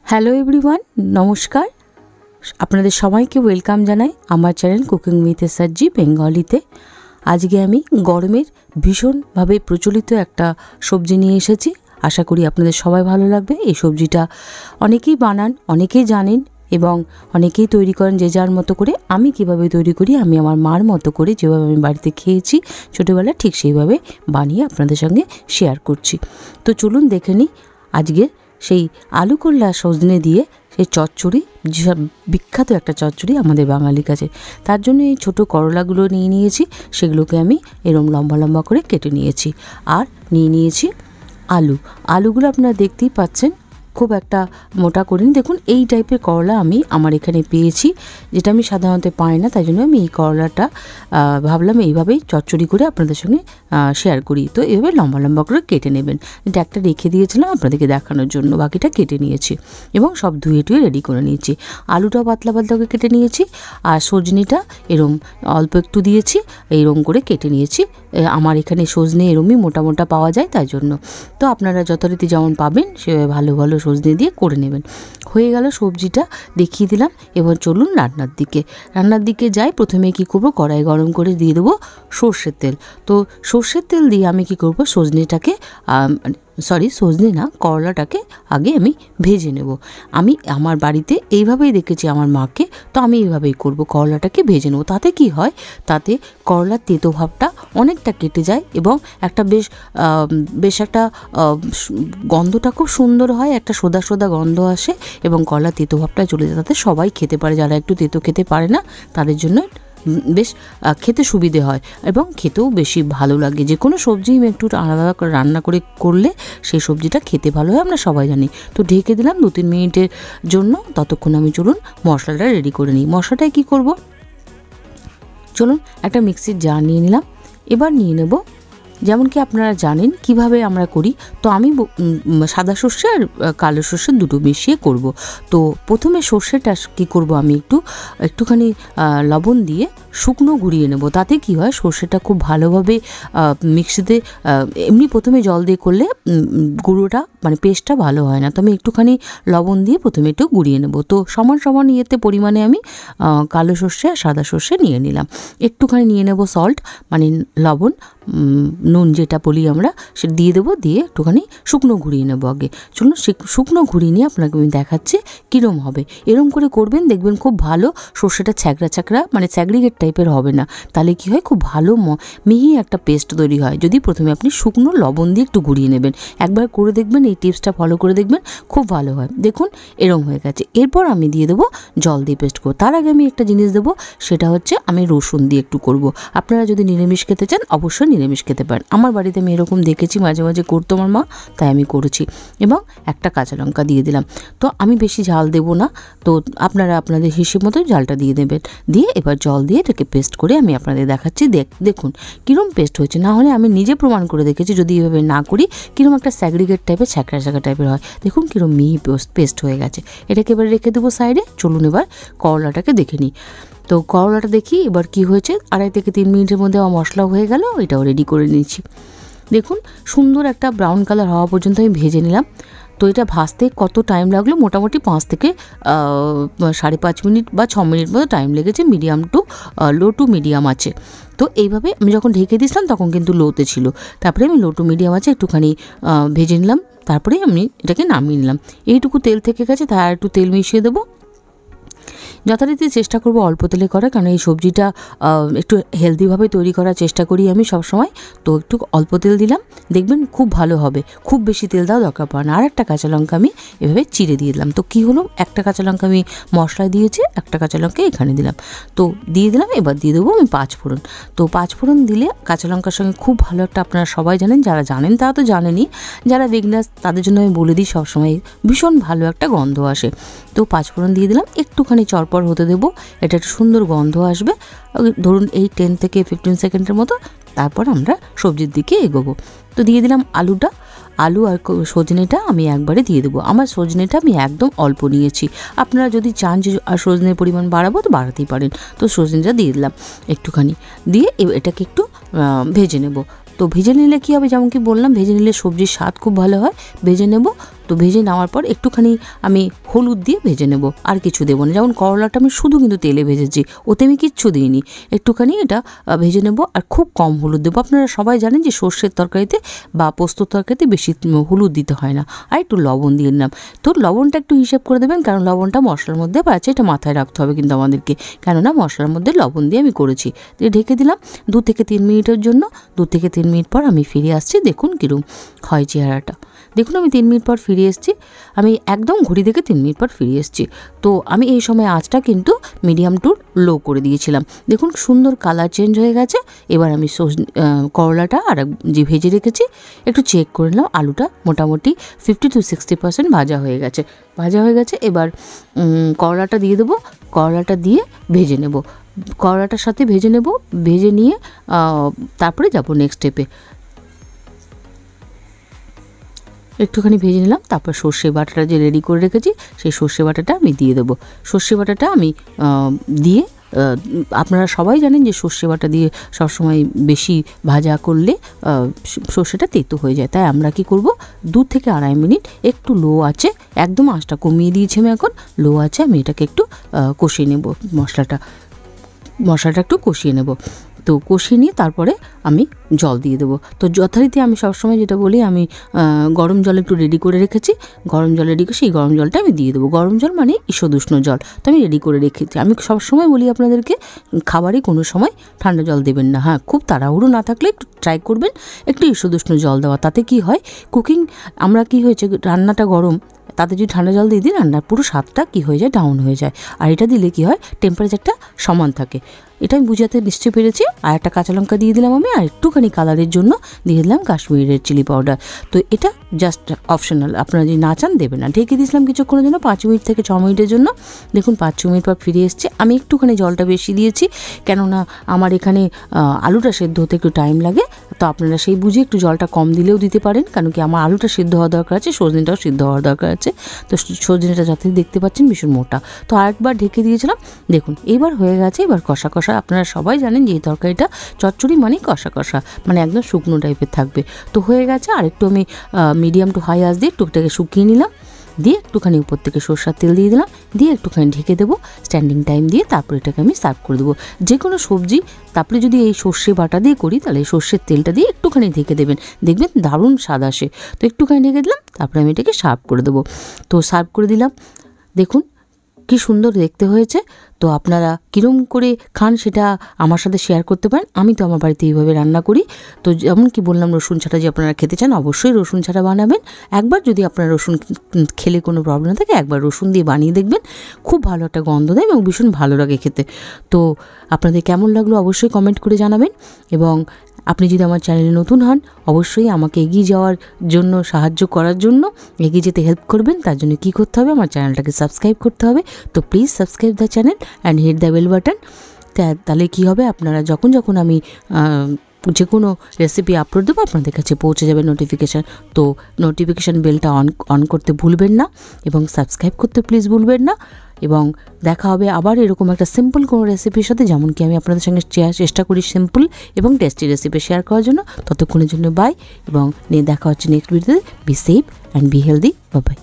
Hello everyone, নমস্কার। আপনাদের সবাইকে ওয়েলকাম জানাই আমার চ্যানেল কুকিং উইথ এসআরজি বেঙ্গলিতে। আজকে আমি গরমের ভীষণভাবে প্রচলিত একটা সবজি নিয়ে এসেছি। আশা করি আপনাদের সবাই ভালো লাগবে। এই সবজিটা অনেকেই বানান, অনেকেই জানেন এবং অনেকেই তৈরি করেন যে যার মতো করে। আমি কিভাবে তৈরি করি, আমি আমার মার মতো করে যেভাবে আমি বাড়িতে খেয়েছি ছোটোবেলায়, ঠিক সেইভাবে বানিয়ে আপনাদের সঙ্গে শেয়ার করছি। তো চলুন দেখে নিই আজকে সেই আলু করলা সজনে দিয়ে সেই চচ্চড়ি, বিখ্যাত একটা চচ্চড়ি আমাদের বাঙালির কাছে। তার জন্য এই ছোটো করলাগুলো নিয়ে নিয়েছি, সেগুলোকে আমি এরম লম্বা লম্বা করে কেটে নিয়েছি। আর নিয়ে নিয়েছি আলুগুলো আপনারা দেখতেই পাচ্ছেন, খুব একটা মোটা করিনি। দেখুন এই টাইপের করলা আমি আমার এখানে পেয়েছি, যেটা আমি সাধারণত পাই না। তাই জন্য আমি এই করলাটা ভাবলাম এইভাবেই চচ্চড়ি করে আপনাদের সঙ্গে শেয়ার করি। তো এইভাবে লম্বা লম্বা করে কেটে নেবেন। এটা একটা রেখে দিয়েছিলাম আপনাদেরকে দেখানোর জন্য, বাকিটা কেটে নিয়েছি এবং সব ধুয়ে টুয়ে রেডি করে নিয়েছি। আলুটাও পাতলা পাতলা করে কেটে নিয়েছি, আর সজনিটা এরম অল্প একটু দিয়েছি, এইরম করে কেটে নিয়েছি। আমার এখানে সজনে এরমই মোটা মোটা পাওয়া যায়, তাই জন্য। তো আপনারা যথারীতি যেমন পাবেন সে ভালো ভালো সজনে দিয়ে করে নেবেন। হয়ে গেল সবজিটা, দেখিয়ে দিলাম। এবার চলুন রান্নার দিকে যাই। প্রথমে কি করব, কড়াই গরম করে দিয়ে দেবো সর্ষের তেল। তো সর্ষের তেল দিয়ে আমি কি করব, সজনে না, করলাটাকে আগে আমি ভেজে নেব। আমি আমার বাড়িতে এইভাবেই দেখেছি আমার মাকে, তো আমি এইভাবেই করব, করলাটাকে ভেজে নেব। তাতে কি হয়, তাতে করলার তেতো ভাবটা অনেকটা কেটে যায় এবং একটা বেশ একটা গন্ধটা খুব সুন্দর হয়, একটা সোদা সোদা গন্ধ আসে এবং করলার তেতো ভাবটা চলে যায়। তাতে সবাই খেতে পারে, যারা একটু তেতো খেতে পারে না তাদের জন্য বেশ খেতে সুবিধে হয় এবং খেতেও বেশি ভালো লাগে। যে কোনো সবজি একটু আলাদা করে রান্না করলে সেই সবজিটা খেতে ভালো হয়, আমরা সবাই জানি। তো ঢেকে দিলাম 2-3 মিনিটের জন্য। ততক্ষণ আমি চলুন মশলাটা রেডি করে নিই। মশলাটায় কী করব, চলুন একটা মিক্সির জার নিয়ে নিলাম। এবার নিয়ে নেব, যেমন কি আপনারা জানেন কিভাবে আমরা করি। তো আমি সাদা সর্ষে আর কালো সর্ষে দুটো মিশিয়ে করব। তো প্রথমে সর্ষেটা কী করব, আমি একটুখানি লবণ দিয়ে শুকনো ঘুরিয়ে নেব। তাতে কি হয়, সর্ষেটা খুব ভালোভাবে মিক্সিতে, এমনি প্রথমে জল দিয়ে করলে গুঁড়োটা মানে পেস্টটা ভালো হয় না। তো আমি একটুখানি লবণ দিয়ে প্রথমে একটু গুঁড়িয়ে নেব। তো সমান সমান পরিমাণে আমি কালো সর্ষে আর সাদা সর্ষে নিয়ে নিলাম। একটুখানি নিয়ে নেব সল্ট, মানে লবণ, নুন যেটা বলি আমরা, সেটা দিয়ে দেবো। দিয়ে একটুখানি শুকনো ঘুরিয়ে নেবো আগে। চলুন শুকনো ঘুরিয়ে নিয়ে আপনাকে আমি দেখাচ্ছি কীরম হবে। এরম করে করবেন, দেখবেন খুব ভালো সর্ষেটা ছ্যাঁকড়া মানে ছ্যাঁকড়িগের টাইপের হবে না। তাহলে কি হয়, খুব ভালো মিহি একটা পেস্ট তৈরি হয় যদি প্রথমে আপনি শুকনো লবণ দিয়ে একটু ঘুরিয়ে নেবেন। একবার করে দেখবেন, এই টিপসটা ফলো করে দেখবেন, খুব ভালো হয়। দেখুন এরম হয়ে গেছে। এরপর আমি দিয়ে দেবো জল দিয়ে পেস্ট করব। তার আগে আমি একটা জিনিস দেবো, সেটা হচ্ছে আমি রসুন দিয়ে একটু করব। আপনারা যদি নিরামিষ খেতে চান অবশ্যই নিরামিষ খেতে পারেন। আমার বাড়িতে আমি এরকম দেখেছি, মাঝে মাঝে করতো আমার মা, তাই আমি করেছি। এবং একটা কাঁচা লঙ্কা দিয়ে দিলাম। তো আমি বেশি ঝাল দেবো না, তো আপনারা আপনাদের হিসেব মতো ঝালটা দিয়ে দেবেন। দিয়ে এবার জল দিয়ে এটাকে পেস্ট করে আমি আপনাদের দেখাচ্ছি। দেখুন কীরকম পেস্ট হয়েছে। না হলে আমি নিজে প্রমাণ করে দেখেছি, যদি এভাবে না করি কীরকম একটা স্যাগ্রিগেট টাইপের ছ্যাঁকড়া টাইপের হয়। দেখুন কীরকম মিহি পেস্ট হয়ে গেছে। এটাকে এবার রেখে দেবো সাইডে। চলুন এবার করলাটাকে দেখে নিই। তো করলাটা দেখি এবার কি হয়েছে। 2.5 থেকে 3 মিনিটের মধ্যে আমার মশলা হয়ে গেল। এটাও রেডি করে নিয়েছি। দেখুন সুন্দর একটা ব্রাউন কালার হওয়া পর্যন্ত আমি ভেজে নিলাম। তো এটা ভাজতে কত টাইম লাগলো, মোটামুটি 5 থেকে 5.5 মিনিট বা 6 মিনিট মতো টাইম লেগেছে, লো টু মিডিয়াম আছে। তো এইভাবে আমি যখন ঢেকে দিয়েছিলাম তখন কিন্তু লোতে ছিল। তারপরে আমি লো টু মিডিয়াম আছে একটুখানি ভেজে নিলাম। তারপরে আমি এটাকে নামিয়ে নিলাম। এইটুকু তেল থেকে গেছে, তাই আর একটু তেল মিশিয়ে দেবো। যথারীতি চেষ্টা করব অল্প তেলে করার, কারণ এই সবজিটা একটু হেলদিভাবে তৈরি করার চেষ্টা করি আমি সবসময়। তো একটু অল্প তেল দিলাম, দেখবেন খুব ভালো হবে। খুব বেশি তেল দেওয়া দরকার পড়ে না। আর একটা কাঁচা লঙ্কা আমি এভাবে চিড়ে দিয়ে দিলাম। তো কী হলো, একটা কাঁচা লঙ্কা আমি মশলায় দিয়েছি, একটা কাঁচা লঙ্কা এখানে দিলাম। তো দিয়ে দিলাম। এবার দিয়ে দেবো আমি 5 ফোড়ন। তো 5 ফোড়ন দিলে কাঁচা লঙ্কার সঙ্গে খুব ভালো একটা, আপনারা সবাই জানেন, যারা জানেন তারা তো জানেনই, যারা বিগনার্স তাদের জন্য আমি বলে দিই সবসময়, ভীষণ ভালো একটা গন্ধ আসে। তো 5 ফোড়ন দিয়ে দিলাম, একটুখানি চরপর হতে দেবো। এটা একটা সুন্দর গন্ধ আসবে, ধরুন এই 10 থেকে 15 সেকেন্ডের মতো। তারপর আমরা সবজির দিকে এগোবো। তো দিয়ে দিলাম আলু আর সজনেটা আমি একবারে দিয়ে দেবো। আমার সজনেটা আমি একদম অল্প নিয়েছি। আপনারা যদি চান যে সজনের পরিমাণ বাড়াবো তো বাড়াতেই পারেন। তো সজনেটা দিয়ে দিলাম একটুখানি, দিয়ে এটাকে একটু ভেজে নেব। তো ভেজে নিলে কী হবে, যেমন কি বললাম, ভেজে নিলে সবজির স্বাদ খুব ভালো হয়। ভেজে নেব তো ভেজে নেওয়ার পর একটুখানি আমি হলুদ দিয়ে ভেজে নেব, আর কিছু দেবো না। যেমন করলাটা আমি শুধু কিন্তু তেলে ভেজেছি, ওতে আমি কিচ্ছু দিইনি। একটুখানি এটা ভেজে নেব, আর খুব কম হলুদ দেবো। আপনারা সবাই জানেন যে সর্ষের তরকারিতে বা পোস্তর তরকারিতে বেশি হলুদ দিতে হয় না। আর একটু লবণ দিয়ে নিলাম। তো লবণটা একটু হিসেব করে দেবেন, কারণ লবণটা মশলার মধ্যে আছে, এটা মাথায় রাখতে হবে কিন্তু আমাদেরকে, কেননা মশলার মধ্যে লবণ দিয়ে আমি করেছি। দিয়ে ঢেকে দিলাম 2 থেকে 3 মিনিটের জন্য। 2 থেকে 3 মিনিট পর আমি ফিরে আসছি। দেখুন কীরকম হয় চেহারাটা। দেখুন আমি 3 মিনিট পর ফিরে এসেছি। আমি একদম ঘড়ি দেখে 3 মিনিট পর ফিরে এসেছি। তো আমি এই সময় আঁচটা কিন্তু মিডিয়াম টু লো করে দিয়েছিলাম। দেখুন সুন্দর কালার চেঞ্জ হয়ে গেছে। এবার আমি করলাটা আর যে ভেজে রেখেছি একটু চেক করে নিলাম। আলুটা মোটামুটি 50 to 60% ভাজা হয়ে গেছে। এবার করলাটা দিয়ে দেবো। করলাটা দিয়ে ভেজে নেব, করলাটার সাথে ভেজে নেব। ভেজে নিয়ে তারপরে যাব নেক্সট স্টেপে। একটুখানি ভেজে নিলাম। তারপর সর্ষে বাটাটা যে রেডি করে রেখেছি সেই সর্ষে বাটাটা আমি দিয়ে দেবো। সর্ষে বাটাটা আমি দিয়ে, আপনারা সবাই জানেন যে সর্ষে বাটা দিয়ে সবসময় বেশি ভাজা করলে সর্ষেটা তেতো হয়ে যায়। তাই আমরা কি করব, 2 থেকে 2.5 মিনিট একটু লো আছে, একদম আঁচটা কমিয়ে দিয়েছি আমি এখন, লো আছে আমি এটাকে একটু কষিয়ে নেব। মশলাটা একটু কষিয়ে নেব। তো কষিয়ে নিয়ে তারপরে আমি জল দিয়ে দেবো। তো যথারীতি আমি সবসময় যেটা বলি, আমি গরম জল একটু রেডি করে রেখেছি। গরম জল রেডি করে সেই গরম জলটা আমি দিয়ে দেবো। গরম জল মানে ঈষদুষ্ণ জল, তো আমি রেডি করে রেখেছি। আমি সবসময় বলি আপনাদেরকে, খাবারে কোনো সময় ঠান্ডা জল দেবেন না। হ্যাঁ, খুব তাড়াহুড়ো না থাকলে একটু ট্রাই করবেন একটু ঈষদুষ্ণ জল দেওয়া। তাতে কি হয়, আমরা কি হয়েছে, রান্নাটা গরম, তাতে যদি ঠান্ডা জল দিয়ে দিই রান্নার পুরো স্বাদটা কী হয়ে যায়, ডাউন হয়ে যায়। আর এটা দিলে কি হয়, টেম্পারেচারটা সমান থাকে। এটা আমি বুঝাতে নিশ্চয়ই পেরেছি। আর একটা কাঁচা লঙ্কা দিয়ে দিলাম আমি, আর একটুখানি কালারের জন্য দিয়ে দিলাম কাশ্মীরি রেড চিলি পাউডার। তো এটা জাস্ট অপশনাল, আপনারা যদি না চান দেবেন না। ঢেকে দিয়েছিলাম কিছুক্ষণের জন্য, 5 মিনিট থেকে 6 মিনিটের জন্য। দেখুন 5-6 মিনিট পর ফিরে এসছে। আমি একটুখানি জলটা বেশি দিয়েছি, কেননা আমার এখানে আলুটা সেদ্ধ হতে একটু টাইম লাগে। তো আপনারা সেই বুঝে একটু জলটা কম দিলেও দিতে পারেন, কারণ কি আমার আলুটা সিদ্ধ হওয়া দরকার আছে, সজনেটাও সিদ্ধ হওয়ার দরকার আছে। তো সজনেটা যাতে দেখতে পাচ্ছেন ভীষণ মোটা। তো আরেকবার ঢেকে দিয়েছিলাম। দেখুন এবার হয়ে গেছে। এবার কষা কষা, আপনারা সবাই জানেন যে এই তরকারিটা চচ্চড়ি মানে কষা কষা, মানে একদম শুকনো টাইপের থাকবে। তো হয়ে গেছে। আর একটু আমি মিডিয়াম টু হাই আঁচ দিয়ে টুকটাকে শুকিয়ে নিলাম। দিয়ে একটুখানি উপর থেকে সরষের তেল দিয়ে দিলাম, দিয়ে একটুখানি ঢেকে দেবো স্ট্যান্ডিং টাইম দিয়ে। তারপর এটাকে আমি সার্ভ করে দেবো। যে কোনো সবজি তারপরে যদি এই সর্ষে বাটা দিয়ে করি, তাহলে এই সর্ষের তেলটা দিয়ে একটুখানি ঢেকে দেবেন, দেখবেন দারুণ স্বাদ আসে। তো একটুখানি ঢেকে দিলাম, তারপরে আমি এটাকে সার্ভ করে দেবো। তো সার্ভ করে দিলাম। দেখুন কি সুন্দর দেখতে হয়েছে। তো আপনারা কীরকম করে খান সেটা আমার সাথে শেয়ার করতে পারেন। আমি তো আমার বাড়িতে এইভাবে রান্না করি। তো যেমন কি বললাম, রসুন ছাড়া যে আপনারা খেতে চান, অবশ্যই রসুন ছাড়া বানাবেন। একবার যদি আপনার রসুন খেলে কোনো প্রবলেম থাকে, একবার রসুন দিয়ে বানিয়ে দেখবেন, খুব ভালো একটা গন্ধ দেয় এবং ভীষণ ভালো লাগে খেতে। তো আপনাদের কেমন লাগলো অবশ্যই কমেন্ট করে জানাবেন। এবং আপনি যদি আমার চ্যানেলে নতুন হন, অবশ্যই আমাকে এগিয়ে যাওয়ার জন্য, সাহায্য করার জন্য, এগিয়ে যেতে হেল্প করবেন। তার জন্য কী করতে হবে, আমার চ্যানেলটাকে সাবস্ক্রাইব করতে হবে। তো please subscribe the channel and hit the bell button. তাহলে কী হবে, আপনারা যখন আমি যে কোনো রেসিপি আপলোড দেবো আপনাদের কাছে পৌঁছে যাবে নোটিফিকেশান। তো নোটিফিকেশান বেলটা অন করতে ভুলবেন না, এবং সাবস্ক্রাইব করতে প্লিজ ভুলবেন না। এবং দেখা হবে আবার এরকম একটা সিম্পল কোনো রেসিপির সাথে, যেমন কি আমি আপনাদের সঙ্গে চেষ্টা করি সিম্পল এবং টেস্টি রেসিপি শেয়ার করার জন্য। ততক্ষণের জন্য বাই, এবং দেখা হচ্ছে নেক্সট ভিডিওতে। Be safe and be healthy. Bye bye.